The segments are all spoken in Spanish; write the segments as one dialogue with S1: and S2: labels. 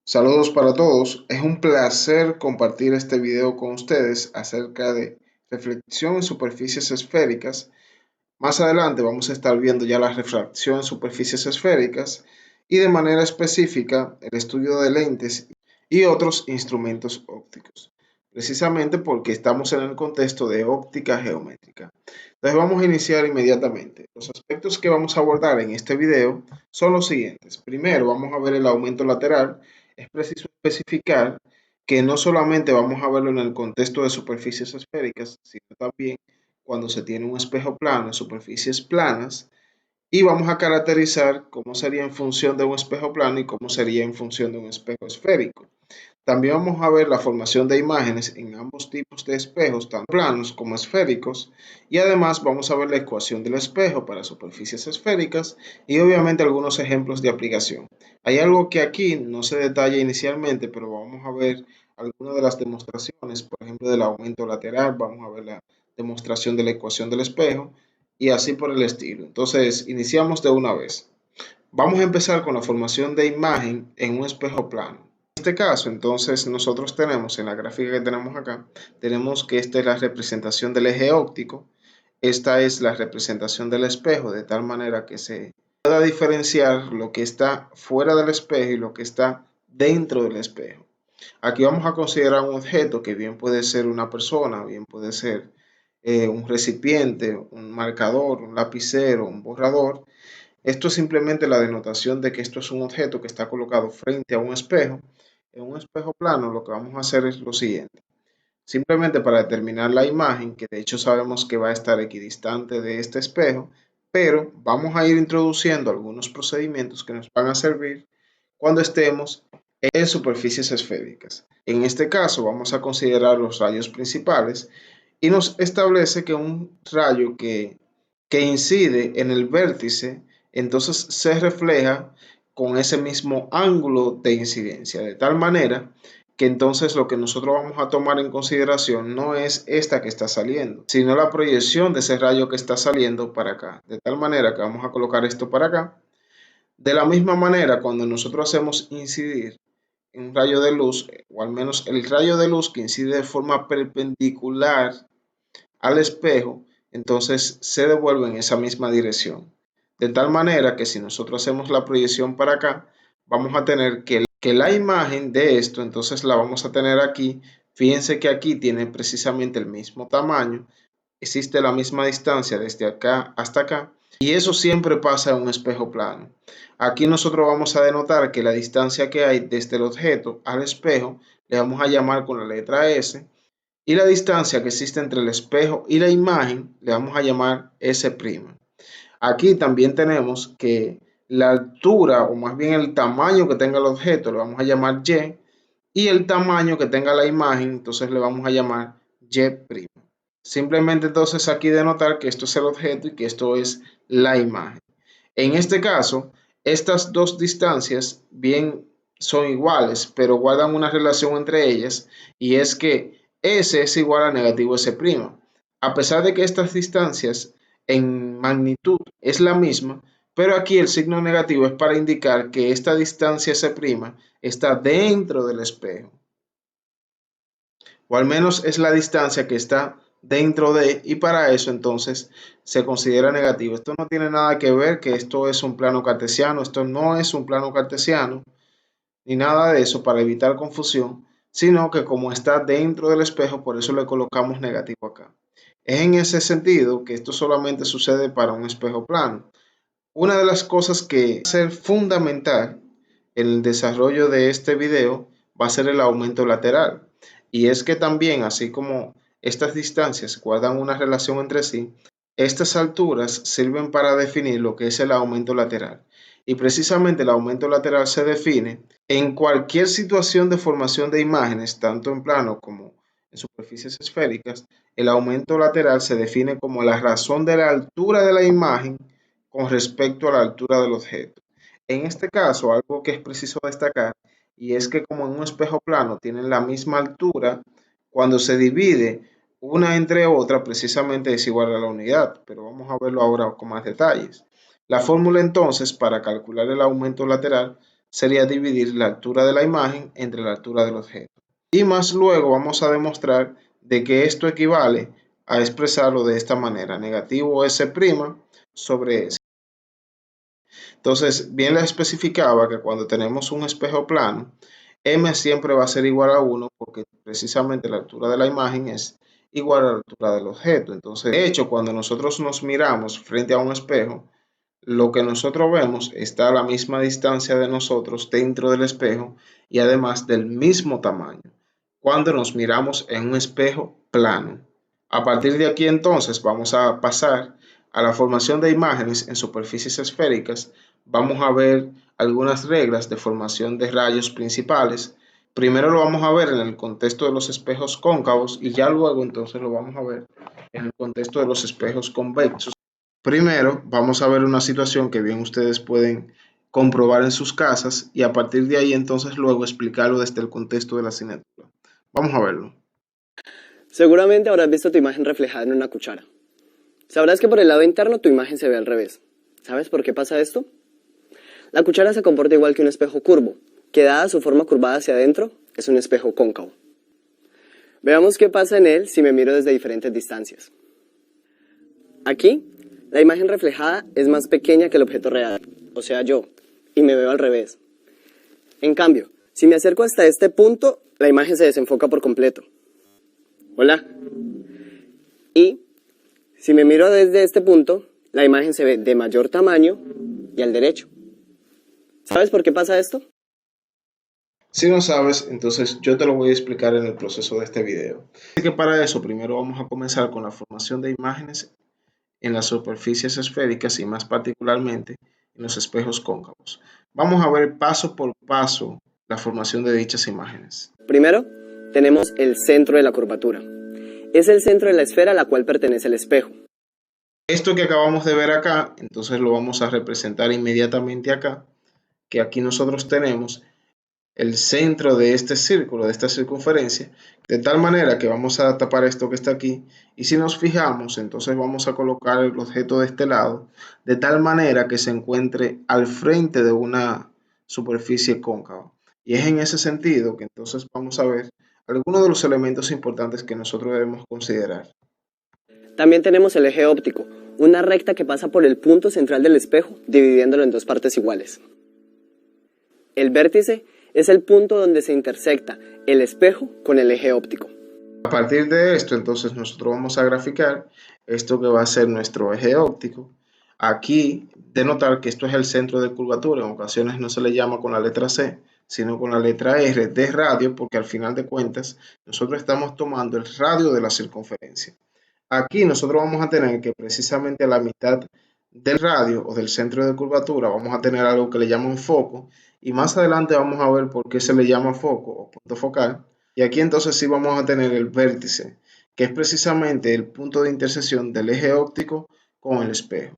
S1: Saludos para todos, es un placer compartir este video con ustedes acerca de reflexión en superficies esféricas. Más adelante vamos a estar viendo ya la refracción en superficies esféricas y de manera específica el estudio de lentes y otros instrumentos ópticos, precisamente porque estamos en el contexto de óptica geométrica. Entonces vamos a iniciar inmediatamente. Los aspectos que vamos a abordar en este video son los siguientes. Primero vamos a ver el aumento lateral. Es preciso especificar que no solamente vamos a verlo en el contexto de superficies esféricas, sino también cuando se tiene un espejo plano en superficies planas, y vamos a caracterizar cómo sería en función de un espejo plano y cómo sería en función de un espejo esférico. También vamos a ver la formación de imágenes en ambos tipos de espejos, tanto planos como esféricos, y además vamos a ver la ecuación del espejo para superficies esféricas y obviamente algunos ejemplos de aplicación. Hay algo que aquí no se detalla inicialmente, pero vamos a ver algunas de las demostraciones, por ejemplo, del aumento lateral, vamos a ver la demostración de la ecuación del espejo y así por el estilo. Entonces, iniciamos de una vez. Vamos a empezar con la formación de imagen en un espejo plano. En este caso, entonces, nosotros tenemos en la gráfica que tenemos acá, tenemos que esta es la representación del eje óptico, esta es la representación del espejo, de tal manera que se pueda diferenciar lo que está fuera del espejo y lo que está dentro del espejo. Aquí vamos a considerar un objeto que bien puede ser una persona, bien puede ser un recipiente, un marcador, un lapicero, un borrador. Esto es simplemente la denotación de que esto es un objeto que está colocado frente a un espejo. En un espejo plano lo que vamos a hacer es lo siguiente. Simplemente para determinar la imagen, que de hecho sabemos que va a estar equidistante de este espejo, pero vamos a ir introduciendo algunos procedimientos que nos van a servir cuando estemos en superficies esféricas. En este caso vamos a considerar los rayos principales y nos establece que un rayo que incide en el vértice, entonces se refleja con ese mismo ángulo de incidencia, de tal manera que entonces lo que nosotros vamos a tomar en consideración no es esta que está saliendo, sino la proyección de ese rayo que está saliendo para acá, de tal manera que vamos a colocar esto para acá. De la misma manera, cuando nosotros hacemos incidir un rayo de luz, o al menos el rayo de luz que incide de forma perpendicular al espejo, entonces se devuelve en esa misma dirección. De tal manera que si nosotros hacemos la proyección para acá, vamos a tener que la imagen de esto, entonces la vamos a tener aquí. Fíjense que aquí tiene precisamente el mismo tamaño, existe la misma distancia desde acá hasta acá, y eso siempre pasa en un espejo plano. Aquí nosotros vamos a denotar que la distancia que hay desde el objeto al espejo le vamos a llamar con la letra S, y la distancia que existe entre el espejo y la imagen le vamos a llamar S'. Aquí también tenemos que la altura, o más bien el tamaño que tenga el objeto, le vamos a llamar Y, y el tamaño que tenga la imagen, entonces le vamos a llamar Y'. Simplemente entonces aquí denotar que esto es el objeto y que esto es la imagen. En este caso, estas dos distancias bien son iguales, pero guardan una relación entre ellas, y es que S es igual a negativo S'. A pesar de que estas distancias en magnitud es la misma, pero aquí el signo negativo es para indicar que esta distancia S' está dentro del espejo, o al menos es la distancia que está dentro de, y para eso entonces se considera negativo. Esto no tiene nada que ver que esto es un plano cartesiano, esto no es un plano cartesiano, ni nada de eso para evitar confusión, sino que como está dentro del espejo, por eso le colocamos negativo acá. Es en ese sentido que esto solamente sucede para un espejo plano. Una de las cosas que va a ser fundamental en el desarrollo de este video va a ser el aumento lateral. Y es que también, así como estas distancias guardan una relación entre sí, estas alturas sirven para definir lo que es el aumento lateral. Y precisamente el aumento lateral se define en cualquier situación de formación de imágenes, tanto en plano como en superficies esféricas. El aumento lateral se define como la razón de la altura de la imagen con respecto a la altura del objeto. En este caso, algo que es preciso destacar, y es que como en un espejo plano tienen la misma altura, cuando se divide una entre otra, precisamente es igual a la unidad, pero vamos a verlo ahora con más detalles. La fórmula entonces para calcular el aumento lateral sería dividir la altura de la imagen entre la altura del objeto. Y más luego vamos a demostrar de que esto equivale a expresarlo de esta manera, negativo S' sobre S. Entonces, bien les especificaba que cuando tenemos un espejo plano, M siempre va a ser igual a 1 porque precisamente la altura de la imagen es igual a la altura del objeto. Entonces, de hecho, cuando nosotros nos miramos frente a un espejo, lo que nosotros vemos está a la misma distancia de nosotros dentro del espejo y además del mismo tamaño cuando nos miramos en un espejo plano. A partir de aquí entonces vamos a pasar a la formación de imágenes en superficies esféricas. Vamos a ver algunas reglas de formación de rayos principales. Primero lo vamos a ver en el contexto de los espejos cóncavos y ya luego entonces lo vamos a ver en el contexto de los espejos convexos. Primero vamos a ver una situación que bien ustedes pueden comprobar en sus casas y a partir de ahí entonces luego explicarlo desde el contexto de la asignatura. Vamos a verlo.
S2: Seguramente habrás visto tu imagen reflejada en una cuchara. Sabrás que por el lado interno tu imagen se ve al revés. ¿Sabes por qué pasa esto? La cuchara se comporta igual que un espejo curvo, que dada su forma curvada hacia adentro, es un espejo cóncavo. Veamos qué pasa en él si me miro desde diferentes distancias. Aquí, la imagen reflejada es más pequeña que el objeto real, o sea yo, y me veo al revés. En cambio, si me acerco hasta este punto, la imagen se desenfoca por completo. Hola. Y si me miro desde este punto, la imagen se ve de mayor tamaño y al derecho. ¿Sabes por qué pasa esto?
S1: Si no sabes, entonces yo te lo voy a explicar en el proceso de este video. Así que para eso primero vamos a comenzar con la formación de imágenes en las superficies esféricas y más particularmente en los espejos cóncavos. Vamos a ver paso por paso la formación de dichas imágenes.
S2: Primero, tenemos el centro de la curvatura. Es el centro de la esfera a la cual pertenece el espejo.
S1: Esto que acabamos de ver acá, entonces lo vamos a representar inmediatamente acá, que aquí nosotros tenemos el centro de este círculo, de esta circunferencia, de tal manera que vamos a tapar esto que está aquí y si nos fijamos, entonces vamos a colocar el objeto de este lado de tal manera que se encuentre al frente de una superficie cóncava. Y es en ese sentido que entonces vamos a ver algunos de los elementos importantes que nosotros debemos considerar.
S2: También tenemos el eje óptico, una recta que pasa por el punto central del espejo, dividiéndolo en dos partes iguales. El vértice es el punto donde se intersecta el espejo con el eje óptico.
S1: A partir de esto, entonces nosotros vamos a graficar esto que va a ser nuestro eje óptico. Aquí, de notar que esto es el centro de curvatura, en ocasiones no se le llama con la letra C, sino con la letra R de radio, porque al final de cuentas nosotros estamos tomando el radio de la circunferencia. Aquí nosotros vamos a tener que precisamente a la mitad del radio o del centro de curvatura vamos a tener algo que le llaman foco y más adelante vamos a ver por qué se le llama foco o punto focal. Y aquí entonces sí vamos a tener el vértice, que es precisamente el punto de intersección del eje óptico con el espejo.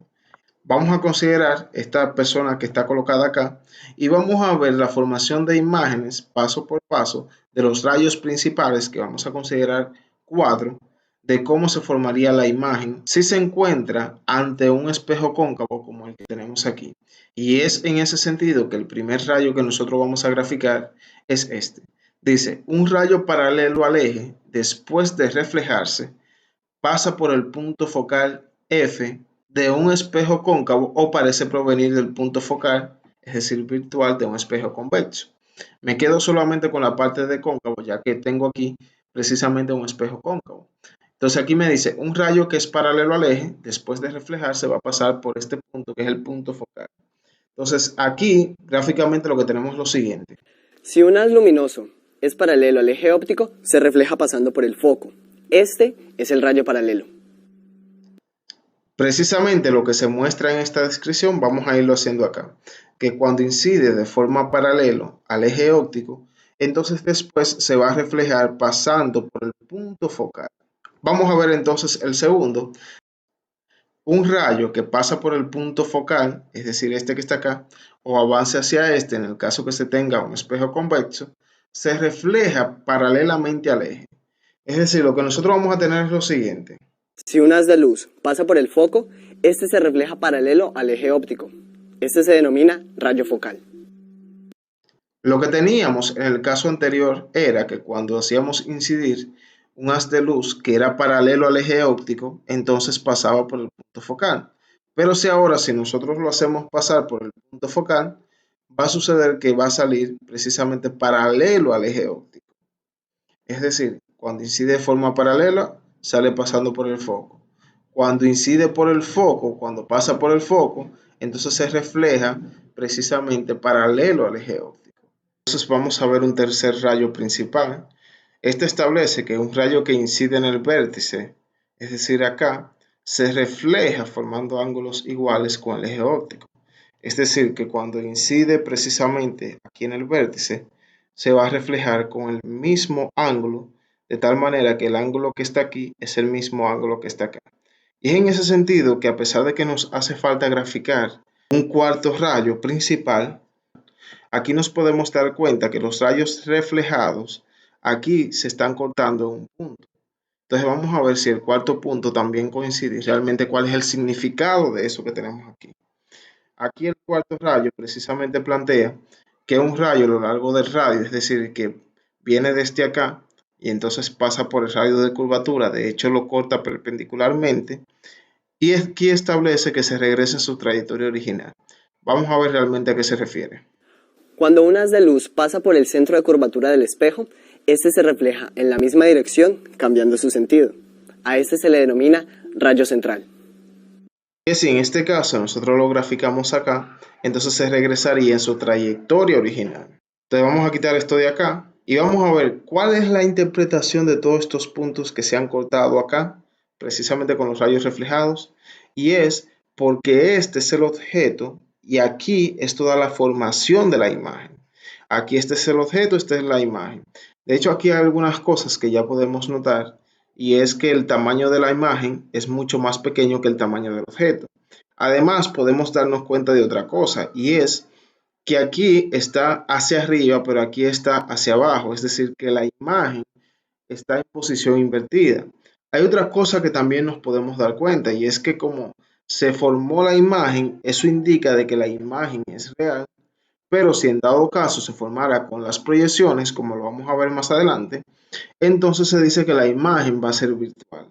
S1: Vamos a considerar esta persona que está colocada acá y vamos a ver la formación de imágenes paso por paso de los rayos principales que vamos a considerar 4 de cómo se formaría la imagen si se encuentra ante un espejo cóncavo como el que tenemos aquí. Y es en ese sentido que el primer rayo que nosotros vamos a graficar es este. Dice, un rayo paralelo al eje, después de reflejarse, pasa por el punto focal F de un espejo cóncavo o parece provenir del punto focal, es decir, virtual de un espejo convexo. Me quedo solamente con la parte de cóncavo, ya que tengo aquí precisamente un espejo cóncavo. Entonces aquí me dice, un rayo que es paralelo al eje, después de reflejarse va a pasar por este punto, que es el punto focal. Entonces aquí, gráficamente lo que tenemos es lo siguiente.
S2: Si un haz luminoso es paralelo al eje óptico, se refleja pasando por el foco. Este es el rayo paralelo.
S1: Precisamente lo que se muestra en esta descripción vamos a irlo haciendo acá, que cuando incide de forma paralelo al eje óptico, entonces después se va a reflejar pasando por el punto focal. Vamos a ver entonces el segundo. Un rayo que pasa por el punto focal, es decir, este que está acá, o avance hacia este, en el caso que se tenga un espejo convexo, se refleja paralelamente al eje. Es decir, lo que nosotros vamos a tener es lo siguiente.
S2: Si un haz de luz pasa por el foco, este se refleja paralelo al eje óptico. Este se denomina rayo focal.
S1: Lo que teníamos en el caso anterior era que cuando hacíamos incidir un haz de luz que era paralelo al eje óptico, entonces pasaba por el punto focal. Pero si nosotros lo hacemos pasar por el punto focal, va a suceder que va a salir precisamente paralelo al eje óptico. Es decir, cuando incide de forma paralela, sale pasando por el foco. Cuando incide por el foco, cuando pasa por el foco, entonces se refleja precisamente paralelo al eje óptico. Entonces vamos a ver un tercer rayo principal. Este establece que un rayo que incide en el vértice, es decir, acá, se refleja formando ángulos iguales con el eje óptico. Es decir, que cuando incide precisamente aquí en el vértice, se va a reflejar con el mismo ángulo, de tal manera que el ángulo que está aquí es el mismo ángulo que está acá. Y es en ese sentido que a pesar de que nos hace falta graficar un cuarto rayo principal, aquí nos podemos dar cuenta que los rayos reflejados aquí se están cortando en un punto. Entonces vamos a ver si el cuarto punto también coincide y realmente cuál es el significado de eso que tenemos aquí. Aquí el cuarto rayo precisamente plantea que un rayo a lo largo del radio, es decir, que viene desde acá y entonces pasa por el radio de curvatura, de hecho lo corta perpendicularmente, y aquí establece que se regrese a su trayectoria original. Vamos a ver realmente a qué se refiere.
S2: Cuando un haz de luz pasa por el centro de curvatura del espejo, este se refleja en la misma dirección, cambiando su sentido. A este se le denomina rayo central.
S1: Y si en este caso nosotros lo graficamos acá, entonces se regresaría en su trayectoria original. Entonces vamos a quitar esto de acá y vamos a ver cuál es la interpretación de todos estos puntos que se han cortado acá, precisamente con los rayos reflejados, y es porque este es el objeto y aquí es toda la formación de la imagen. Aquí este es el objeto, esta es la imagen. De hecho, aquí hay algunas cosas que ya podemos notar y es que el tamaño de la imagen es mucho más pequeño que el tamaño del objeto. Además, podemos darnos cuenta de otra cosa y es que aquí está hacia arriba, pero aquí está hacia abajo, es decir, que la imagen está en posición invertida. Hay otra cosa que también nos podemos dar cuenta y es que como se formó la imagen, eso indica de que la imagen es real, pero si en dado caso se formara con las proyecciones, como lo vamos a ver más adelante, entonces se dice que la imagen va a ser virtual.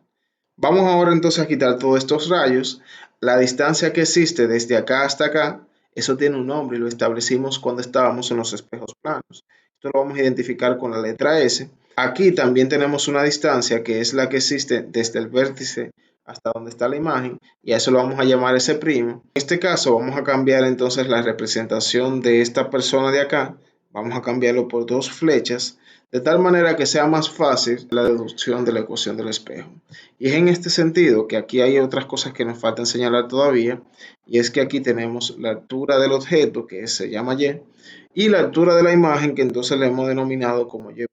S1: Vamos ahora entonces a quitar todos estos rayos. La distancia que existe desde acá hasta acá, eso tiene un nombre y lo establecimos cuando estábamos en los espejos planos. Esto lo vamos a identificar con la letra S. Aquí también tenemos una distancia que es la que existe desde el vértice hasta donde está la imagen y a eso lo vamos a llamar S'. En este caso vamos a cambiar entonces la representación de esta persona de acá. Vamos a cambiarlo por dos flechas de tal manera que sea más fácil la deducción de la ecuación del espejo. Y es en este sentido que aquí hay otras cosas que nos faltan señalar todavía, y es que aquí tenemos la altura del objeto, que se llama y la altura de la imagen, que entonces le hemos denominado como y'.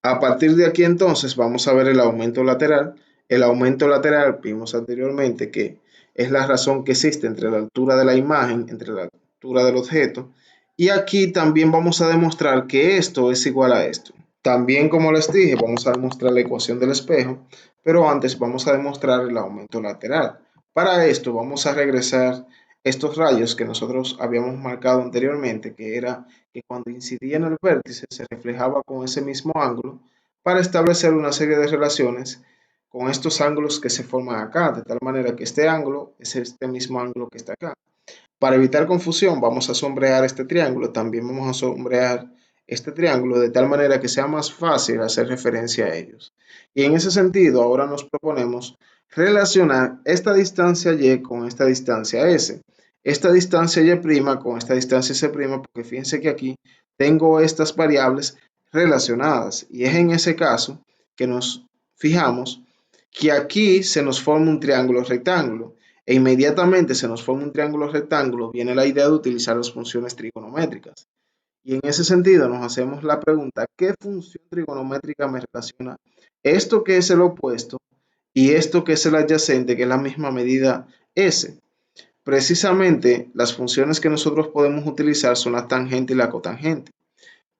S1: A partir de aquí entonces vamos a ver el aumento lateral. El aumento lateral, vimos anteriormente que es la razón que existe entre la altura de la imagen, entre la altura del objeto, y aquí también vamos a demostrar que esto es igual a esto. También, como les dije, vamos a demostrar la ecuación del espejo, pero antes vamos a demostrar el aumento lateral. Para esto vamos a regresar estos rayos que nosotros habíamos marcado anteriormente, que era que cuando incidía en el vértice se reflejaba con ese mismo ángulo, para establecer una serie de relaciones con estos ángulos que se forman acá, de tal manera que este ángulo es este mismo ángulo que está acá. Para evitar confusión, vamos a sombrear este triángulo, también vamos a sombrear este triángulo de tal manera que sea más fácil hacer referencia a ellos. Y en ese sentido, ahora nos proponemos relacionar esta distancia y con esta distancia s. Esta distancia y' con esta distancia s', porque fíjense que aquí tengo estas variables relacionadas. Y es en ese caso que nos fijamos que aquí se nos forma un triángulo rectángulo e inmediatamente se nos forma un triángulo rectángulo, viene la idea de utilizar las funciones trigonométricas. Y en ese sentido nos hacemos la pregunta, ¿qué función trigonométrica me relaciona esto que es el opuesto y esto que es el adyacente, que es la misma medida S? Precisamente las funciones que nosotros podemos utilizar son la tangente y la cotangente.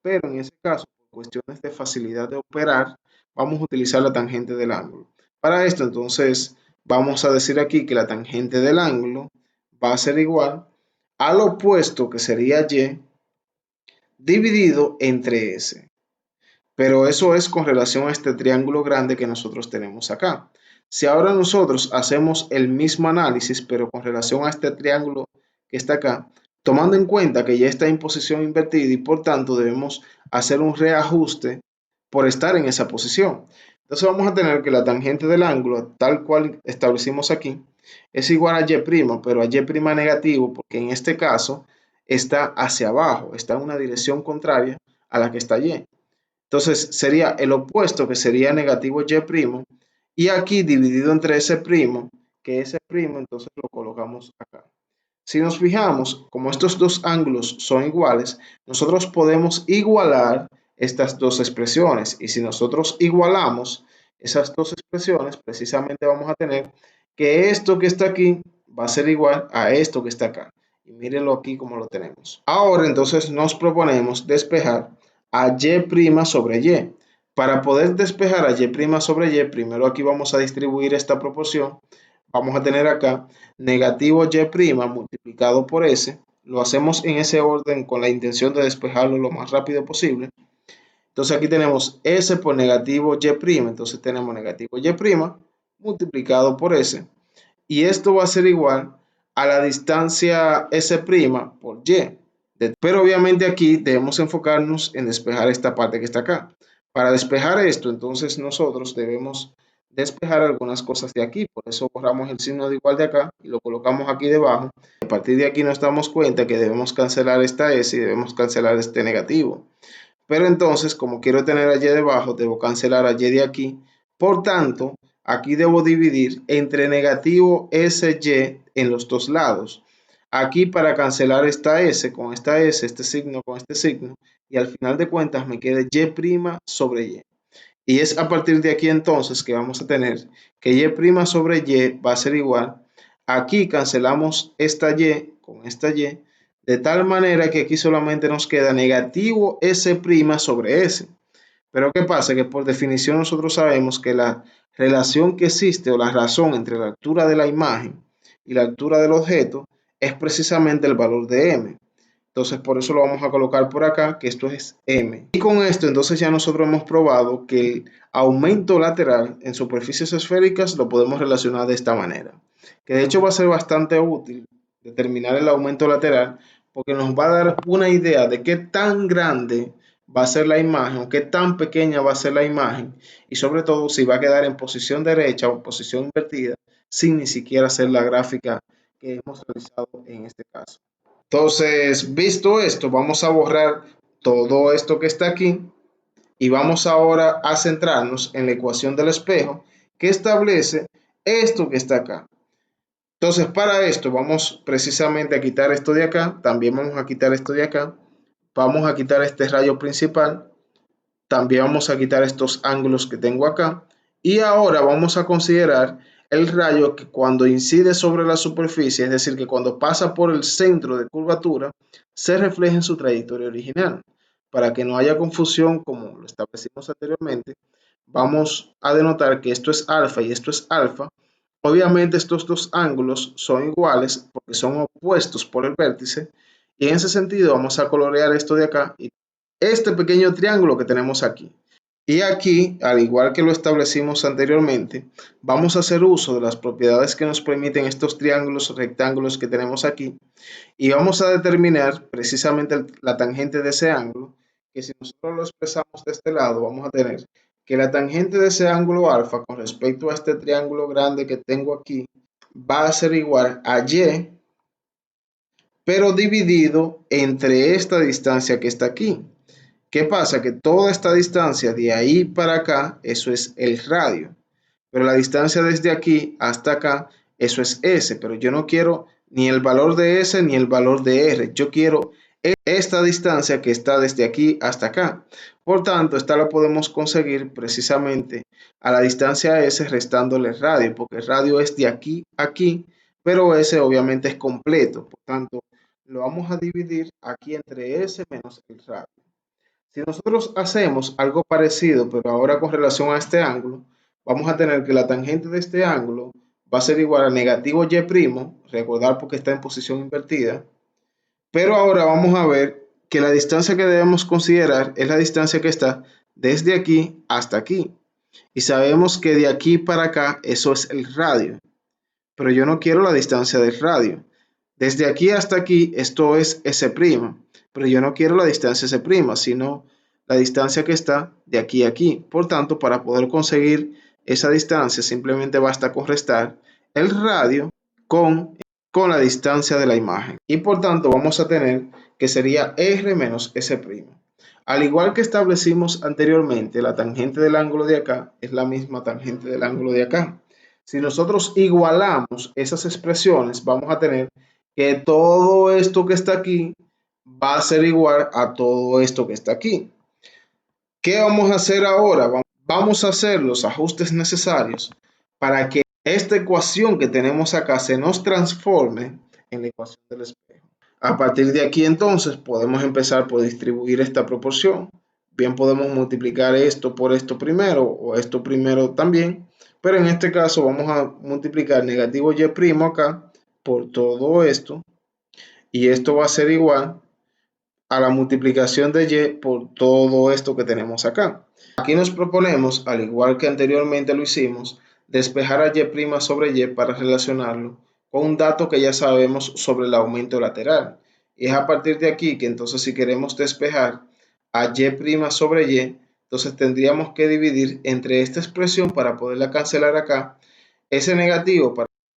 S1: Pero en ese caso, por cuestiones de facilidad de operar, vamos a utilizar la tangente del ángulo. Para esto, entonces, vamos a decir aquí que la tangente del ángulo va a ser igual al opuesto, que sería y, dividido entre S. Pero eso es con relación a este triángulo grande que nosotros tenemos acá. Si ahora nosotros hacemos el mismo análisis, pero con relación a este triángulo que está acá, tomando en cuenta que ya está en posición invertida y por tanto debemos hacer un reajuste por estar en esa posición. Entonces vamos a tener que la tangente del ángulo, tal cual establecimos aquí, es igual a y', pero a y' negativo, porque en este caso está hacia abajo, está en una dirección contraria a la que está y. Entonces sería el opuesto, que sería negativo y', y aquí dividido entre ese primo, que ese primo entonces lo colocamos acá. Si nos fijamos, como estos dos ángulos son iguales, nosotros podemos igualar estas dos expresiones. Y si nosotros igualamos esas dos expresiones, precisamente vamos a tener que esto que está aquí va a ser igual a esto que está acá. Y mírenlo aquí como lo tenemos. Ahora entonces nos proponemos despejar a y' sobre y. Para poder despejar a y' sobre y, primero aquí vamos a distribuir esta proporción. Vamos a tener acá negativo y' multiplicado por s. Lo hacemos en ese orden con la intención de despejarlo lo más rápido posible. Entonces aquí tenemos s por negativo y', entonces tenemos negativo y' multiplicado por s. Y esto va a ser igual a la distancia s' por y. Pero obviamente aquí debemos enfocarnos en despejar esta parte que está acá. Para despejar esto, entonces nosotros debemos despejar algunas cosas de aquí. Por eso borramos el signo de igual de acá y lo colocamos aquí debajo. A partir de aquí nos damos cuenta que debemos cancelar esta S y debemos cancelar este negativo. Pero entonces, como quiero tener a Y debajo, debo cancelar a Y de aquí. Por tanto, aquí debo dividir entre negativo SY en los dos lados. Aquí para cancelar esta S con esta S, este signo con este signo, y al final de cuentas me queda Y' sobre Y. Y es a partir de aquí entonces que vamos a tener que Y' sobre Y va a ser igual. Aquí cancelamos esta Y con esta Y, de tal manera que aquí solamente nos queda negativo S' sobre S. Pero ¿qué pasa? Que por definición nosotros sabemos que la relación que existe o la razón entre la altura de la imagen y la altura del objeto es precisamente el valor de m. Entonces por eso lo vamos a colocar por acá, que esto es m. Y con esto entonces ya nosotros hemos probado que el aumento lateral en superficies esféricas lo podemos relacionar de esta manera. Que de hecho va a ser bastante útil determinar el aumento lateral porque nos va a dar una idea de qué tan grande va a ser la imagen o qué tan pequeña va a ser la imagen y sobre todo si va a quedar en posición derecha o en posición invertida sin ni siquiera hacer la gráfica que hemos realizado en este caso. Entonces, visto esto, vamos a borrar todo esto que está aquí y vamos ahora a centrarnos en la ecuación del espejo que establece esto que está acá. Entonces, para esto vamos precisamente a quitar esto de acá, también vamos a quitar esto de acá, vamos a quitar este rayo principal, también vamos a quitar estos ángulos que tengo acá y ahora vamos a considerar el rayo que cuando incide sobre la superficie, es decir, que cuando pasa por el centro de curvatura, se refleja en su trayectoria original. Para que no haya confusión, como lo establecimos anteriormente, vamos a denotar que esto es alfa y esto es alfa. Obviamente estos dos ángulos son iguales porque son opuestos por el vértice y en ese sentido vamos a colorear esto de acá y este pequeño triángulo que tenemos aquí. Y aquí, al igual que lo establecimos anteriormente, vamos a hacer uso de las propiedades que nos permiten estos triángulos rectángulos que tenemos aquí y vamos a determinar precisamente la tangente de ese ángulo, que si nosotros lo expresamos de este lado, vamos a tener que la tangente de ese ángulo alfa con respecto a este triángulo grande que tengo aquí va a ser igual a y, pero dividido entre esta distancia que está aquí. ¿Qué pasa? Que toda esta distancia de ahí para acá, eso es el radio. Pero la distancia desde aquí hasta acá, eso es S. Pero yo no quiero ni el valor de S ni el valor de R. Yo quiero esta distancia que está desde aquí hasta acá. Por tanto, esta la podemos conseguir precisamente a la distancia S restándole el radio, porque el radio es de aquí a aquí, pero S obviamente es completo. Por tanto, lo vamos a dividir aquí entre S menos el radio. Si nosotros hacemos algo parecido, pero ahora con relación a este ángulo, vamos a tener que la tangente de este ángulo va a ser igual a negativo y', recordar porque está en posición invertida, pero ahora vamos a ver que la distancia que debemos considerar es la distancia que está desde aquí hasta aquí. Y sabemos que de aquí para acá eso es el radio, pero yo no quiero la distancia del radio. Desde aquí hasta aquí esto es S', pero yo no quiero la distancia S', sino la distancia que está de aquí a aquí. Por tanto, para poder conseguir esa distancia simplemente basta con restar el radio con, con la distancia de la imagen. Y por tanto vamos a tener que sería R menos S'. Al igual que establecimos anteriormente, la tangente del ángulo de acá es la misma tangente del ángulo de acá. Si nosotros igualamos esas expresiones, vamos a tener que todo esto que está aquí va a ser igual a todo esto que está aquí. ¿Qué vamos a hacer ahora? Vamos a hacer los ajustes necesarios para que esta ecuación que tenemos acá se nos transforme en la ecuación del espejo. A partir de aquí entonces podemos empezar por distribuir esta proporción. Bien podemos multiplicar esto por esto primero o esto primero también, pero en este caso vamos a multiplicar negativo y' acá por todo esto y esto va a ser igual a la multiplicación de y por todo esto que tenemos acá. Aquí nos proponemos, al igual que anteriormente lo hicimos, despejar a y' sobre y para relacionarlo con un dato que ya sabemos sobre el aumento lateral. Y es a partir de aquí que entonces si queremos despejar a y' sobre y, entonces tendríamos que dividir entre esta expresión para poderla cancelar acá, ese negativo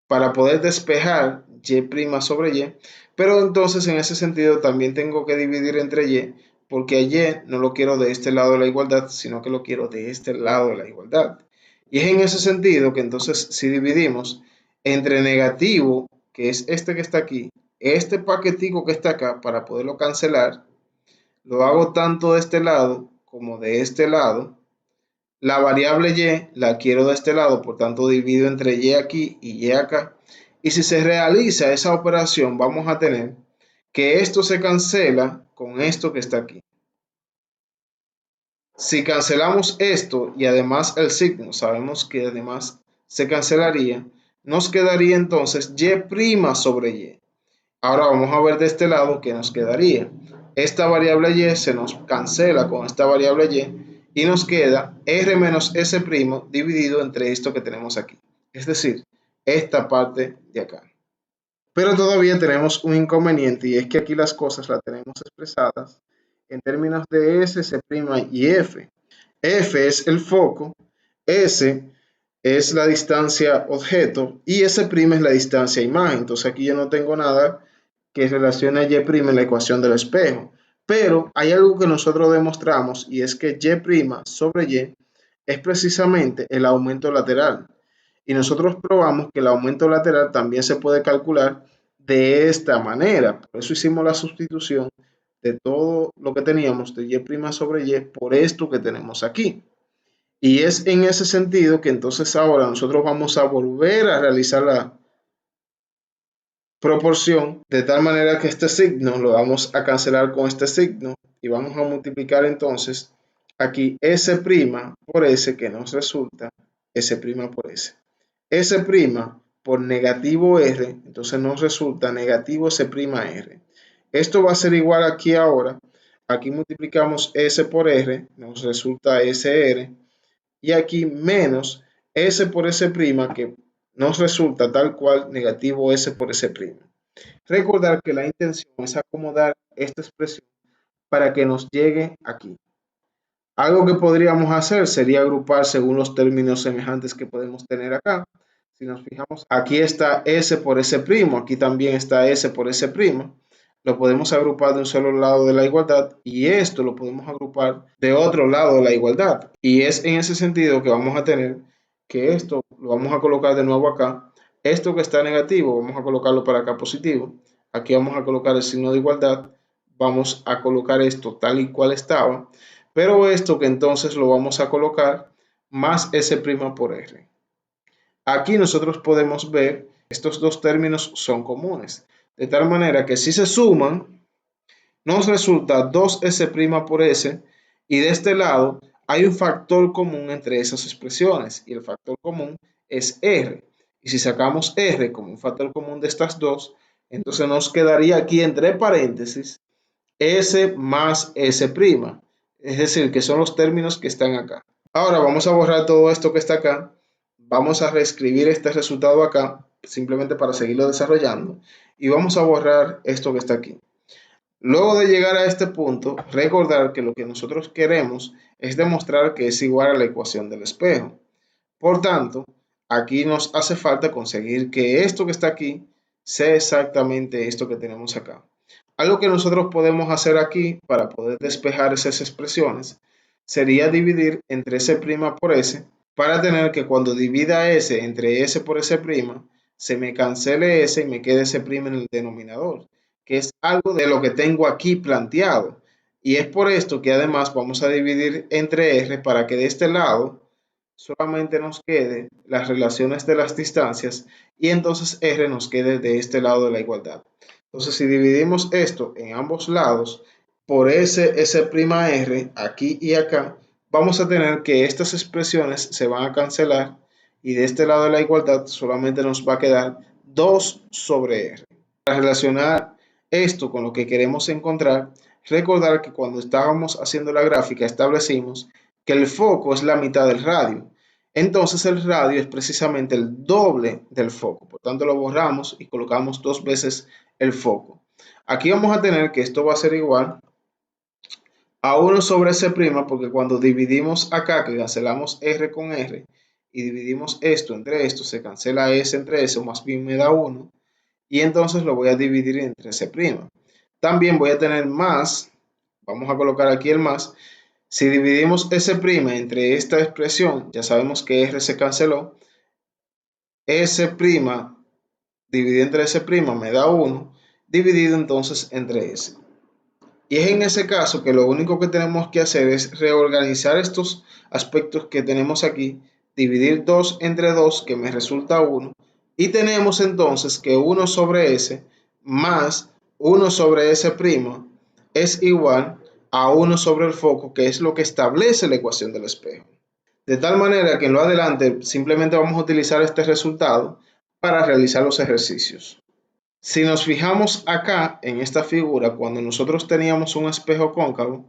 S1: para poder despejar y' sobre y, pero entonces en ese sentido también tengo que dividir entre y, porque a y no lo quiero de este lado de la igualdad, sino que lo quiero de este lado de la igualdad. Y es en ese sentido que entonces si dividimos entre negativo, que es este que está aquí, este paquetico que está acá, para poderlo cancelar, lo hago tanto de este lado como de este lado. La variable y la quiero de este lado, por tanto divido entre y aquí y y acá. Y si se realiza esa operación, vamos a tener que esto se cancela con esto que está aquí. Si cancelamos esto y además el signo, sabemos que además se cancelaría, nos quedaría entonces y' sobre y. Ahora vamos a ver de este lado qué nos quedaría. Esta variable y se nos cancela con esta variable y nos queda r menos s' dividido entre esto que tenemos aquí. Es decir, esta parte de acá. Pero todavía tenemos un inconveniente y es que aquí las cosas las tenemos expresadas en términos de S, S' y F. F es el foco, S es la distancia objeto y S' es la distancia imagen. Entonces aquí yo no tengo nada que relacione a Y' en la ecuación del espejo. Pero hay algo que nosotros demostramos y es que Y' sobre Y es precisamente el aumento lateral. Y nosotros probamos que el aumento lateral también se puede calcular de esta manera. Por eso hicimos la sustitución de todo lo que teníamos de Y' sobre Y por esto que tenemos aquí. Y es en ese sentido que entonces ahora nosotros vamos a volver a realizar la proporción de tal manera que este signo lo vamos a cancelar con este signo y vamos a multiplicar entonces aquí S' por S que nos resulta S' por S. S' por negativo R, entonces nos resulta negativo S''R. Esto va a ser igual aquí ahora. Aquí multiplicamos S por R, nos resulta SR. Y aquí menos S por S', que nos resulta tal cual negativo S por S'. Recordar que la intención es acomodar esta expresión para que nos llegue aquí. Algo que podríamos hacer sería agrupar según los términos semejantes que podemos tener acá. Si nos fijamos, aquí está S por S', aquí también está S por S'. Lo podemos agrupar de un solo lado de la igualdad y esto lo podemos agrupar de otro lado de la igualdad. Y es en ese sentido que vamos a tener que esto lo vamos a colocar de nuevo acá. Esto que está negativo, vamos a colocarlo para acá positivo. Aquí vamos a colocar el signo de igualdad. Vamos a colocar esto tal y cual estaba. Pero esto que entonces lo vamos a colocar más S' por R. Aquí nosotros podemos ver estos dos términos son comunes. De tal manera que si se suman, nos resulta 2S' por S y de este lado hay un factor común entre esas expresiones y el factor común es R. Y si sacamos R como un factor común de estas dos, entonces nos quedaría aquí entre paréntesis S más S', es decir, que son los términos que están acá. Ahora vamos a borrar todo esto que está acá, vamos a reescribir este resultado acá, simplemente para seguirlo desarrollando, y vamos a borrar esto que está aquí. Luego de llegar a este punto, recordar que lo que nosotros queremos es demostrar que es igual a la ecuación del espejo. Por tanto, aquí nos hace falta conseguir que esto que está aquí sea exactamente esto que tenemos acá. Algo que nosotros podemos hacer aquí para poder despejar esas expresiones sería dividir entre S' por S para tener que cuando divida S entre S por S', se me cancele S y me quede S' en el denominador, que es algo de lo que tengo aquí planteado. Y es por esto que además vamos a dividir entre R para que de este lado solamente nos quede las relaciones de las distancias y entonces R nos quede de este lado de la igualdad. Entonces, si dividimos esto en ambos lados por S', aquí y acá, vamos a tener que estas expresiones se van a cancelar y de este lado de la igualdad solamente nos va a quedar 2 sobre R. Para relacionar esto con lo que queremos encontrar, recordar que cuando estábamos haciendo la gráfica establecimos que el foco es la mitad del radio. Entonces el radio es precisamente el doble del foco. Por tanto lo borramos y colocamos 2 veces el foco. Aquí vamos a tener que esto va a ser igual a 1 sobre S', porque cuando dividimos acá, que cancelamos R con R, y dividimos esto entre esto, se cancela S entre S, o más bien me da 1, y entonces lo voy a dividir entre S'. También voy a tener más, vamos a colocar aquí el más, si dividimos S' entre esta expresión, ya sabemos que R se canceló, S' dividido entre S' me da 1, dividido entonces entre S. Y es en ese caso que lo único que tenemos que hacer es reorganizar estos aspectos que tenemos aquí, dividir 2 entre 2, que me resulta 1, y tenemos entonces que 1 sobre S más 1 sobre S' es igual a 1 sobre el foco, que es lo que establece la ecuación del espejo. De tal manera que en lo adelante simplemente vamos a utilizar este resultado para realizar los ejercicios. Si nos fijamos acá en esta figura, cuando nosotros teníamos un espejo cóncavo,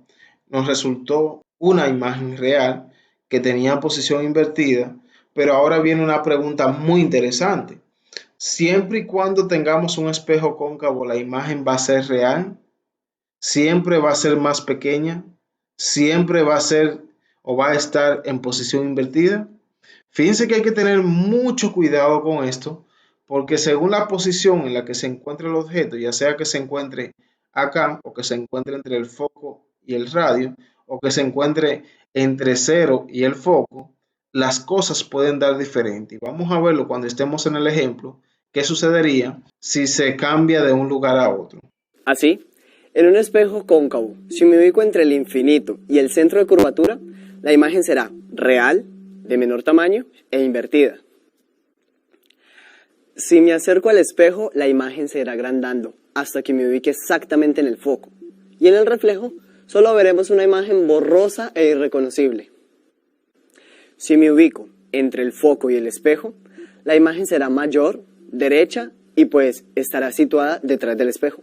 S1: nos resultó una imagen real que tenía posición invertida, pero ahora viene una pregunta muy interesante. Siempre y cuando tengamos un espejo cóncavo, ¿la imagen va a ser real? ¿Siempre va a ser más pequeña? ¿Siempre va a ser o va a estar en posición invertida? Fíjense que hay que tener mucho cuidado con esto, porque según la posición en la que se encuentre el objeto, ya sea que se encuentre acá o que se encuentre entre el foco y el radio, o que se encuentre entre cero y el foco, las cosas pueden dar diferente. Y vamos a verlo cuando estemos en el ejemplo, qué sucedería si se cambia de un lugar a otro.
S2: Así, en un espejo cóncavo, si me ubico entre el infinito y el centro de curvatura, la imagen será real, de menor tamaño e invertida. Si me acerco al espejo, la imagen se irá agrandando hasta que me ubique exactamente en el foco. Y en el reflejo, solo veremos una imagen borrosa e irreconocible. Si me ubico entre el foco y el espejo, la imagen será mayor, derecha y pues estará situada detrás del espejo.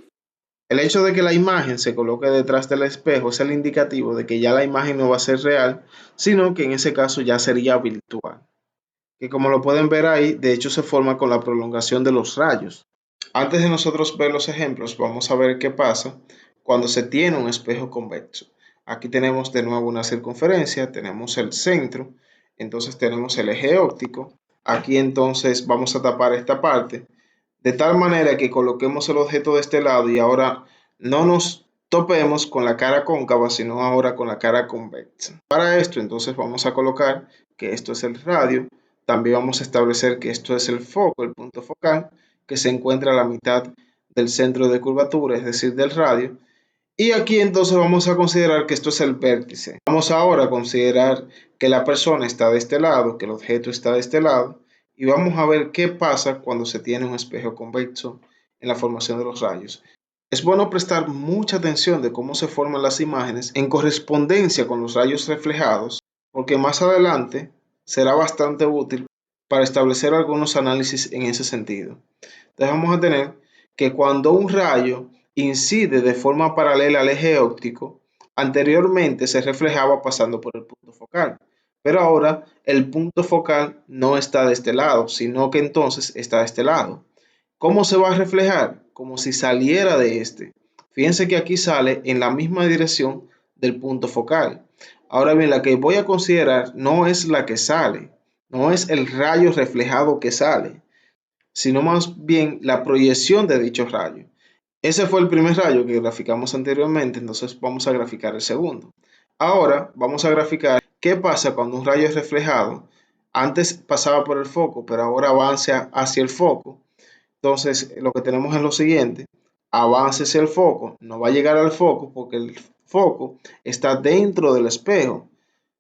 S1: El hecho de que la imagen se coloque detrás del espejo es el indicativo de que ya la imagen no va a ser real, sino que en ese caso ya sería virtual. Que como lo pueden ver ahí, de hecho se forma con la prolongación de los rayos. Antes de nosotros ver los ejemplos, vamos a ver qué pasa cuando se tiene un espejo convexo. Aquí tenemos de nuevo una circunferencia, tenemos el centro, entonces tenemos el eje óptico. Aquí entonces vamos a tapar esta parte de tal manera que coloquemos el objeto de este lado y ahora no nos topemos con la cara cóncava, sino ahora con la cara convexa. Para esto entonces vamos a colocar que esto es el radio, también vamos a establecer que esto es el foco, el punto focal, que se encuentra a la mitad del centro de curvatura, es decir, del radio. Y aquí entonces vamos a considerar que esto es el vértice. Vamos ahora a considerar que la persona está de este lado, que el objeto está de este lado, y vamos a ver qué pasa cuando se tiene un espejo convexo en la formación de los rayos. Es bueno prestar mucha atención de cómo se forman las imágenes en correspondencia con los rayos reflejados, porque más adelante será bastante útil para establecer algunos análisis en ese sentido. Entonces vamos a tener que cuando un rayo incide de forma paralela al eje óptico, anteriormente se reflejaba pasando por el punto focal, pero ahora el punto focal no está de este lado, sino que entonces está de este lado. ¿Cómo se va a reflejar? Como si saliera de este. Fíjense que aquí sale en la misma dirección del punto focal. Ahora bien, la que voy a considerar no es la que sale, no es el rayo reflejado que sale, sino más bien la proyección de dicho rayo. Ese fue el primer rayo que graficamos anteriormente, entonces vamos a graficar el segundo. Ahora vamos a graficar qué pasa cuando un rayo es reflejado. Antes pasaba por el foco, pero ahora avanza hacia el foco. Entonces, lo que tenemos es lo siguiente: avance hacia el foco, no va a llegar al foco porque el foco está dentro del espejo.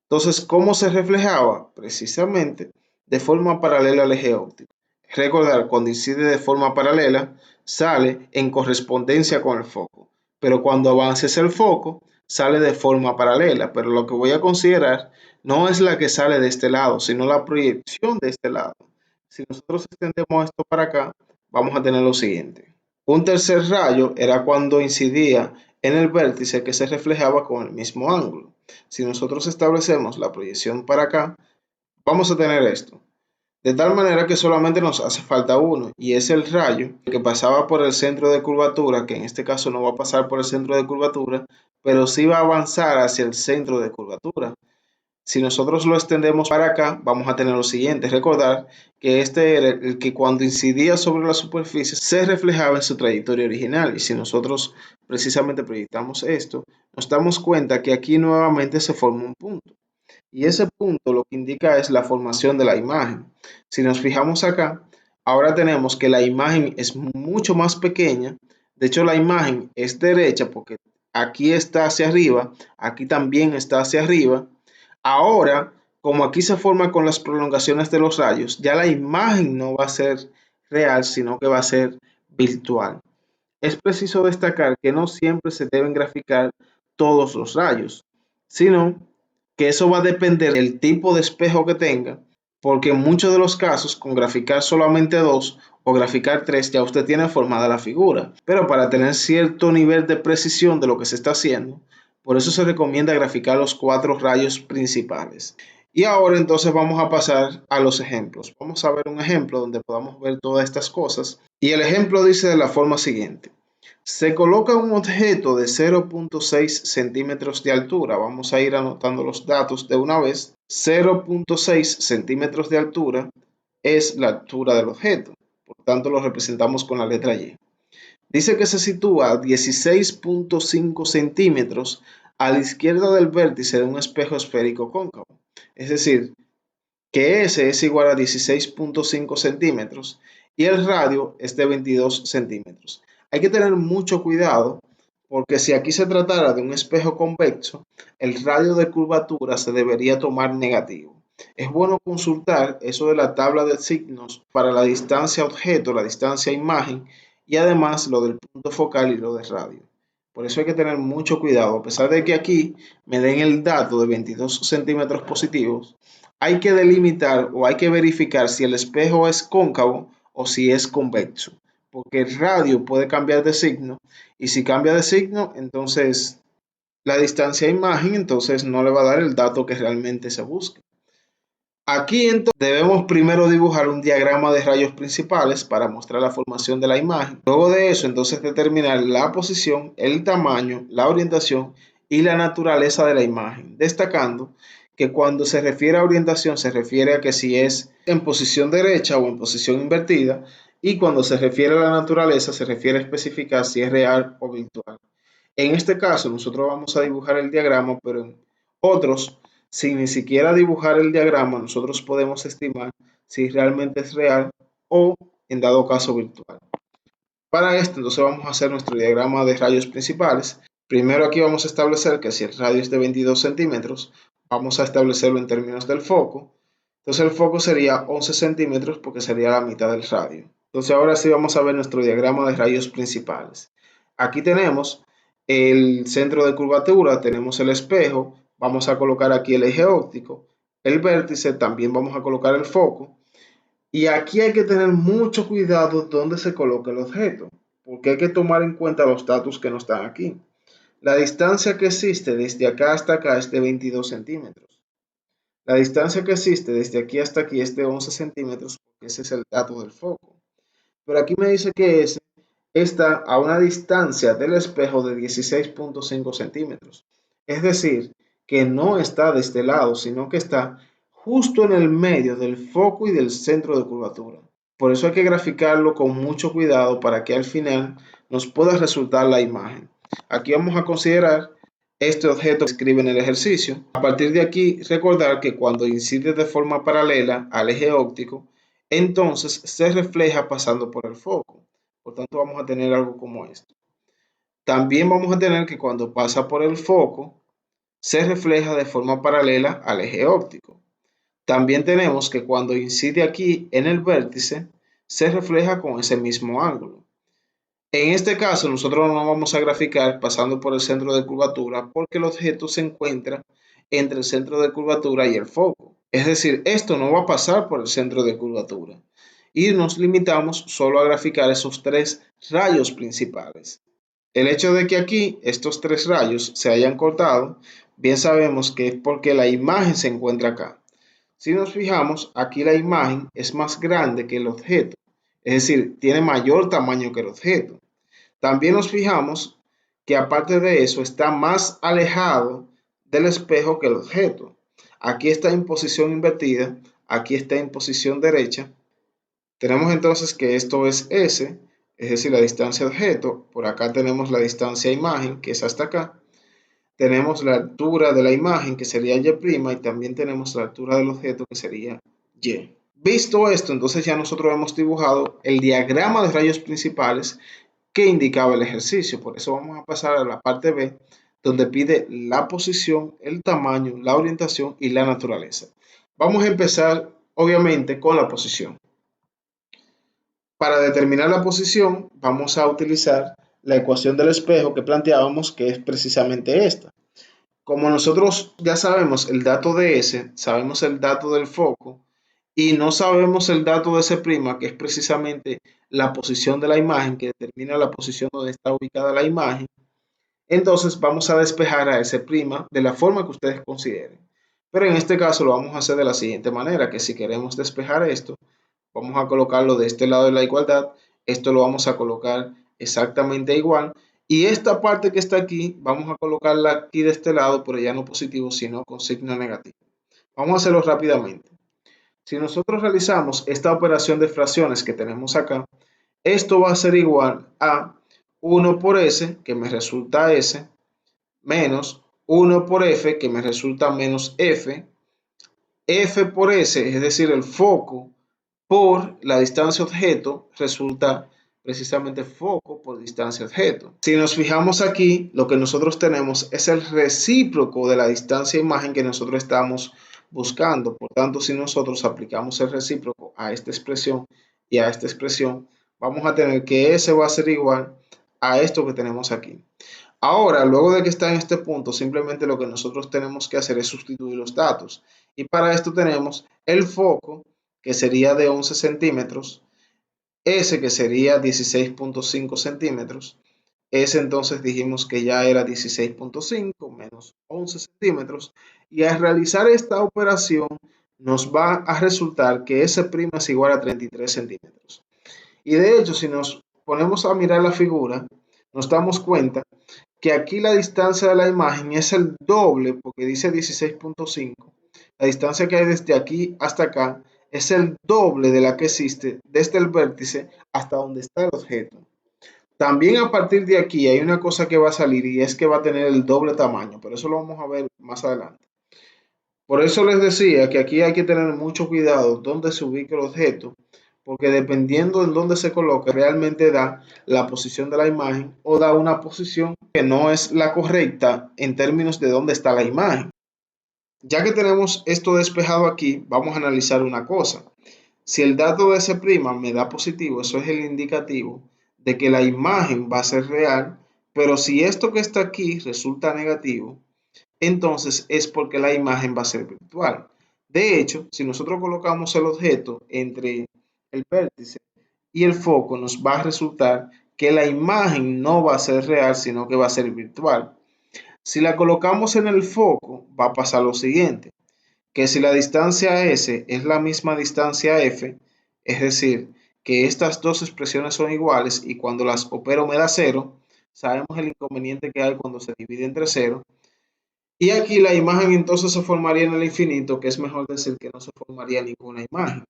S1: Entonces, ¿cómo se reflejaba? Precisamente de forma paralela al eje óptico. Recordar, cuando incide de forma paralela, sale en correspondencia con el foco, pero cuando avance hacia el foco, sale de forma paralela. Pero lo que voy a considerar no es la que sale de este lado, sino la proyección de este lado. Si nosotros extendemos esto para acá, vamos a tener lo siguiente. Un tercer rayo era cuando incidía en el vértice que se reflejaba con el mismo ángulo. Si nosotros establecemos la proyección para acá, vamos a tener esto. De tal manera que solamente nos hace falta uno, y es el rayo que pasaba por el centro de curvatura, que en este caso no va a pasar por el centro de curvatura, pero sí va a avanzar hacia el centro de curvatura. Si nosotros lo extendemos para acá, vamos a tener lo siguiente. Recordar que este era el que cuando incidía sobre la superficie se reflejaba en su trayectoria original. Y si nosotros precisamente proyectamos esto, nos damos cuenta que aquí nuevamente se forma un punto. Y ese punto lo que indica es la formación de la imagen. Si nos fijamos acá, ahora tenemos que la imagen es mucho más pequeña. De hecho, la imagen es derecha porque aquí está hacia arriba, aquí también está hacia arriba. Ahora, como aquí se forma con las prolongaciones de los rayos, ya la imagen no va a ser real, sino que va a ser virtual. Es preciso destacar que no siempre se deben graficar todos los rayos, sino que eso va a depender del tipo de espejo que tenga, porque en muchos de los casos, con graficar solamente dos o graficar tres, ya usted tiene formada la figura. Pero para tener cierto nivel de precisión de lo que se está haciendo, por eso se recomienda graficar los cuatro rayos principales. Y ahora entonces vamos a pasar a los ejemplos. Vamos a ver un ejemplo donde podamos ver todas estas cosas. Y el ejemplo dice de la forma siguiente. Se coloca un objeto de 0.6 centímetros de altura. Vamos a ir anotando los datos de una vez. 0.6 centímetros de altura es la altura del objeto. Por tanto, lo representamos con la letra Y. Dice que se sitúa a 16.5 centímetros a la izquierda del vértice de un espejo esférico cóncavo. Es decir, que S es igual a 16.5 centímetros y el radio es de 22 centímetros. Hay que tener mucho cuidado porque si aquí se tratara de un espejo convexo, el radio de curvatura se debería tomar negativo. Es bueno consultar eso de la tabla de signos para la distancia objeto, la distancia imagen y además lo del punto focal y lo de radio. Por eso hay que tener mucho cuidado. A pesar de que aquí me den el dato de 22 centímetros positivos, hay que delimitar o hay que verificar si el espejo es cóncavo o si es convexo, porque el radio puede cambiar de signo y si cambia de signo, entonces la distancia a imagen entonces no le va a dar el dato que realmente se busca. Aquí entonces debemos primero dibujar un diagrama de rayos principales para mostrar la formación de la imagen. Luego de eso entonces determinar la posición, el tamaño, la orientación y la naturaleza de la imagen, destacando que cuando se refiere a orientación se refiere a que si es en posición derecha o en posición invertida, y cuando se refiere a la naturaleza se refiere a especificar si es real o virtual. En este caso nosotros vamos a dibujar el diagrama, pero en otros, sin ni siquiera dibujar el diagrama, nosotros podemos estimar si realmente es real o en dado caso virtual. Para esto entonces vamos a hacer nuestro diagrama de rayos principales. Primero aquí vamos a establecer que si el radio es de 22 centímetros, vamos a establecerlo en términos del foco. Entonces el foco sería 11 centímetros porque sería la mitad del radio. Entonces ahora sí vamos a ver nuestro diagrama de rayos principales. Aquí tenemos el centro de curvatura, tenemos el espejo, vamos a colocar aquí el eje óptico, el vértice, también vamos a colocar el foco. Y aquí hay que tener mucho cuidado donde se coloca el objeto. porque hay que tomar en cuenta los datos que nos dan aquí. La distancia que existe desde acá hasta acá es de 22 centímetros. La distancia que existe desde aquí hasta aquí es de 11 centímetros, porque ese es el dato del foco. Pero aquí me dice que ese está a una distancia del espejo de 16.5 centímetros. Es decir, que no está de este lado, sino que está justo en el medio del foco y del centro de curvatura. Por eso hay que graficarlo con mucho cuidado para que al final nos pueda resultar la imagen. Aquí vamos a considerar este objeto que escribe en el ejercicio. A partir de aquí, recordar que cuando incide de forma paralela al eje óptico, entonces se refleja pasando por el foco. Por tanto, vamos a tener algo como esto. También vamos a tener que cuando pasa por el foco, se refleja de forma paralela al eje óptico. También tenemos que cuando incide aquí en el vértice, se refleja con ese mismo ángulo. En este caso, nosotros no vamos a graficar pasando por el centro de curvatura porque el objeto se encuentra entre el centro de curvatura y el foco. Es decir, esto no va a pasar por el centro de curvatura. Y nos limitamos solo a graficar esos tres rayos principales. El hecho de que aquí estos tres rayos se hayan cortado, bien sabemos que es porque la imagen se encuentra acá. Si nos fijamos, aquí la imagen es más grande que el objeto, es decir, tiene mayor tamaño que el objeto. También nos fijamos que aparte de eso está más alejado del espejo que el objeto. Aquí está en posición invertida, aquí está en posición derecha. Tenemos entonces que esto es S, es decir, la distancia objeto. Por acá tenemos la distancia imagen, que es hasta acá. Tenemos la altura de la imagen, que sería Y', y también tenemos la altura del objeto, que sería Y. Visto esto, entonces ya nosotros hemos dibujado el diagrama de rayos principales que indicaba el ejercicio. Por eso vamos a pasar a la parte B, donde pide la posición, el tamaño, la orientación y la naturaleza. Vamos a empezar, obviamente, con la posición. Para determinar la posición, vamos a utilizar la ecuación del espejo que planteábamos, que es precisamente esta. Como nosotros ya sabemos el dato de S, sabemos el dato del foco y no sabemos el dato de S', que es precisamente la posición de la imagen, que determina la posición donde está ubicada la imagen, entonces vamos a despejar a S' de la forma que ustedes consideren. Pero en este caso lo vamos a hacer de la siguiente manera, que si queremos despejar esto, vamos a colocarlo de este lado de la igualdad, esto lo vamos a colocar exactamente igual, y esta parte que está aquí, vamos a colocarla aquí de este lado, pero ya no positivo, sino con signo negativo. Vamos a hacerlo rápidamente. Si nosotros realizamos esta operación de fracciones que tenemos acá, esto va a ser igual a 1 por S, que me resulta S, menos 1 por F, que me resulta menos F, F por S, es decir, el foco, por la distancia objeto, resulta precisamente foco por distancia objeto. Si nos fijamos aquí, lo que nosotros tenemos es el recíproco de la distancia imagen que nosotros estamos buscando. Por tanto, si nosotros aplicamos el recíproco a esta expresión y a esta expresión, vamos a tener que S va a ser igual a esto que tenemos aquí. Ahora, luego de que está en este punto, simplemente lo que nosotros tenemos que hacer es sustituir los datos. Y para esto tenemos el foco, que sería de 11 centímetros, S, que sería 16.5 centímetros. S entonces dijimos que ya era 16.5 menos 11 centímetros. Y al realizar esta operación nos va a resultar que S' es igual a 33 centímetros. Y de hecho, si nos ponemos a mirar la figura, nos damos cuenta que aquí la distancia de la imagen es el doble, porque dice 16.5. La distancia que hay desde aquí hasta acá es el doble de la que existe desde el vértice hasta donde está el objeto. También a partir de aquí hay una cosa que va a salir y es que va a tener el doble tamaño, pero eso lo vamos a ver más adelante. Por eso les decía que aquí hay que tener mucho cuidado donde se ubique el objeto, porque dependiendo de dónde se coloque, realmente da la posición de la imagen o da una posición que no es la correcta en términos de dónde está la imagen. Ya que tenemos esto despejado aquí, vamos a analizar una cosa. Si el dato de S' me da positivo, eso es el indicativo de que la imagen va a ser real, pero si esto que está aquí resulta negativo, entonces es porque la imagen va a ser virtual. De hecho, si nosotros colocamos el objeto entre el vértice y el foco, nos va a resultar que la imagen no va a ser real, sino que va a ser virtual. Si la colocamos en el foco, va a pasar lo siguiente, que si la distancia S es la misma distancia F, es decir, que estas dos expresiones son iguales y cuando las opero me da cero, sabemos el inconveniente que hay cuando se divide entre cero. Y aquí la imagen entonces se formaría en el infinito, que es mejor decir que no se formaría ninguna imagen.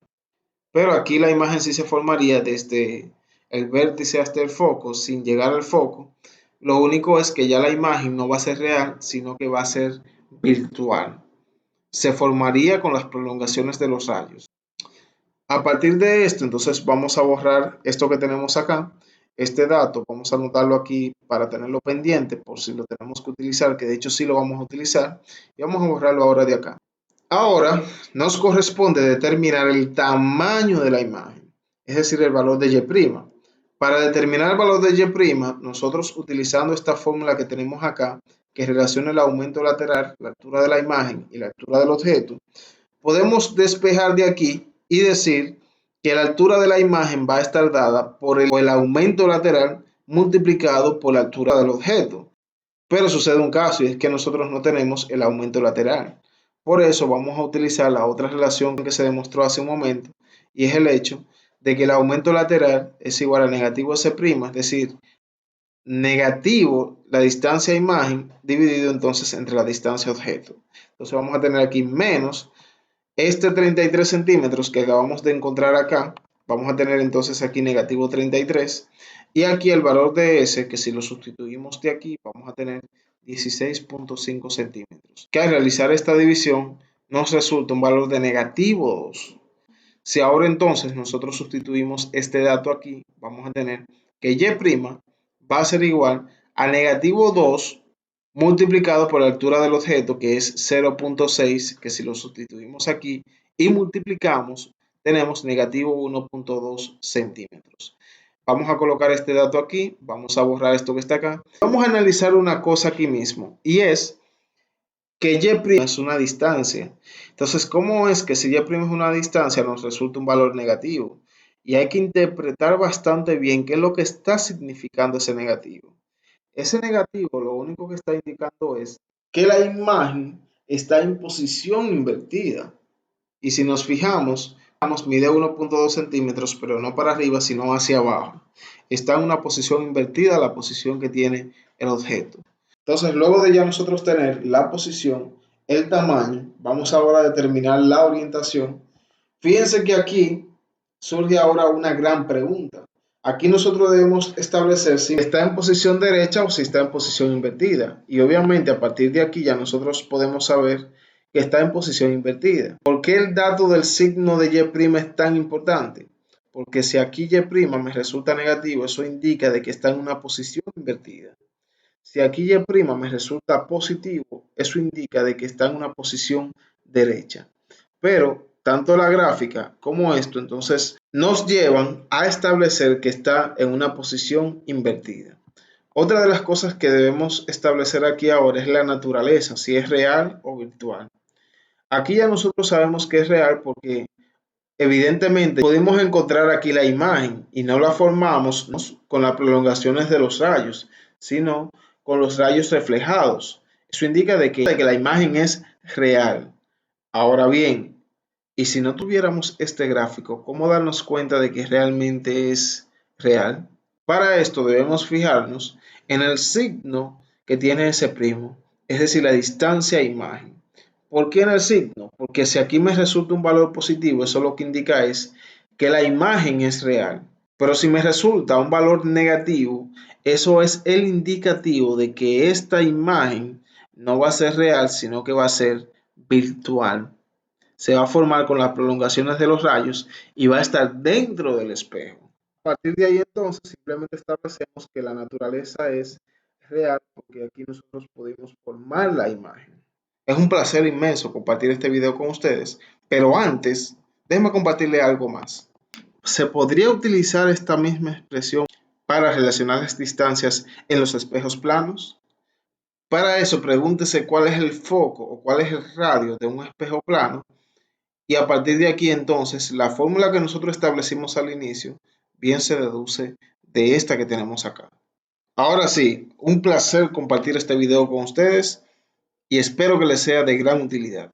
S1: Pero aquí la imagen sí se formaría desde el vértice hasta el foco sin llegar al foco. Lo único es que ya la imagen no va a ser real, sino que va a ser virtual. Se formaría con las prolongaciones de los rayos. A partir de esto, entonces vamos a borrar esto que tenemos acá, este dato, vamos a anotarlo aquí para tenerlo pendiente por si lo tenemos que utilizar, que de hecho sí lo vamos a utilizar, y vamos a borrarlo ahora de acá. Ahora nos corresponde determinar el tamaño de la imagen, es decir, el valor de Y'. Para determinar el valor de Y', nosotros utilizando esta fórmula que tenemos acá, que relaciona el aumento lateral, la altura de la imagen y la altura del objeto, podemos despejar de aquí y decir que la altura de la imagen va a estar dada por el aumento lateral multiplicado por la altura del objeto. Pero sucede un caso y es que nosotros no tenemos el aumento lateral. Por eso vamos a utilizar la otra relación que se demostró hace un momento y es el hecho de que el aumento lateral es igual a negativo S', es decir, negativo la distancia imagen dividido entonces entre la distancia objeto. Entonces vamos a tener aquí menos este 33 centímetros que acabamos de encontrar acá, vamos a tener entonces aquí negativo 33 y aquí el valor de S, que si lo sustituimos de aquí, vamos a tener 16.5 centímetros. Que al realizar esta división nos resulta un valor de negativo 2. Si ahora entonces nosotros sustituimos este dato aquí, vamos a tener que Y' va a ser igual a negativo 2 multiplicado por la altura del objeto, que es 0.6, que si lo sustituimos aquí y multiplicamos, tenemos negativo 1.2 centímetros. Vamos a colocar este dato aquí, vamos a borrar esto que está acá. Vamos a analizar una cosa aquí mismo, y es que Y' es una distancia. Entonces, ¿cómo es que si Y' es una distancia nos resulta un valor negativo? Y hay que interpretar bastante bien qué es lo que está significando ese negativo. Ese negativo lo único que está indicando es que la imagen está en posición invertida. Y si nos fijamos, mide 1.2 centímetros, pero no para arriba, sino hacia abajo. Está en una posición invertida a la posición que tiene el objeto. Entonces, luego de ya nosotros tener la posición, el tamaño, vamos ahora a determinar la orientación. Fíjense que aquí surge ahora una gran pregunta. Aquí nosotros debemos establecer si está en posición derecha o si está en posición invertida. Y obviamente a partir de aquí ya nosotros podemos saber que está en posición invertida. ¿Por qué el dato del signo de Y' es tan importante? Porque si aquí Y' me resulta negativo, eso indica de que está en una posición invertida. Si aquí Y' me resulta positivo, eso indica de que está en una posición derecha. Pero tanto la gráfica como esto entonces nos llevan a establecer que está en una posición invertida. Otra de las cosas que debemos establecer aquí ahora es la naturaleza, si es real o virtual. Aquí ya nosotros sabemos que es real porque evidentemente podemos encontrar aquí la imagen y no la formamos con las prolongaciones de los rayos, sino con los rayos reflejados. Eso indica de que la imagen es real. Ahora bien, y si no tuviéramos este gráfico, ¿cómo darnos cuenta de que realmente es real? Para esto debemos fijarnos en el signo que tiene ese primo, es decir, la distancia a imagen. ¿Por qué en el signo? Porque si aquí me resulta un valor positivo, eso lo que indica es que la imagen es real. Pero si me resulta un valor negativo, eso es el indicativo de que esta imagen no va a ser real, sino que va a ser virtual. Se va a formar con las prolongaciones de los rayos y va a estar dentro del espejo. A partir de ahí entonces simplemente establecemos que la naturaleza es real porque aquí nosotros podemos formar la imagen. Es un placer inmenso compartir este video con ustedes, pero antes, déjenme compartirle algo más. ¿Se podría utilizar esta misma expresión para relacionar las distancias en los espejos planos? Para eso, pregúntese cuál es el foco o cuál es el radio de un espejo plano y a partir de aquí entonces la fórmula que nosotros establecimos al inicio bien se deduce de esta que tenemos acá. Ahora sí, un placer compartir este video con ustedes y espero que les sea de gran utilidad.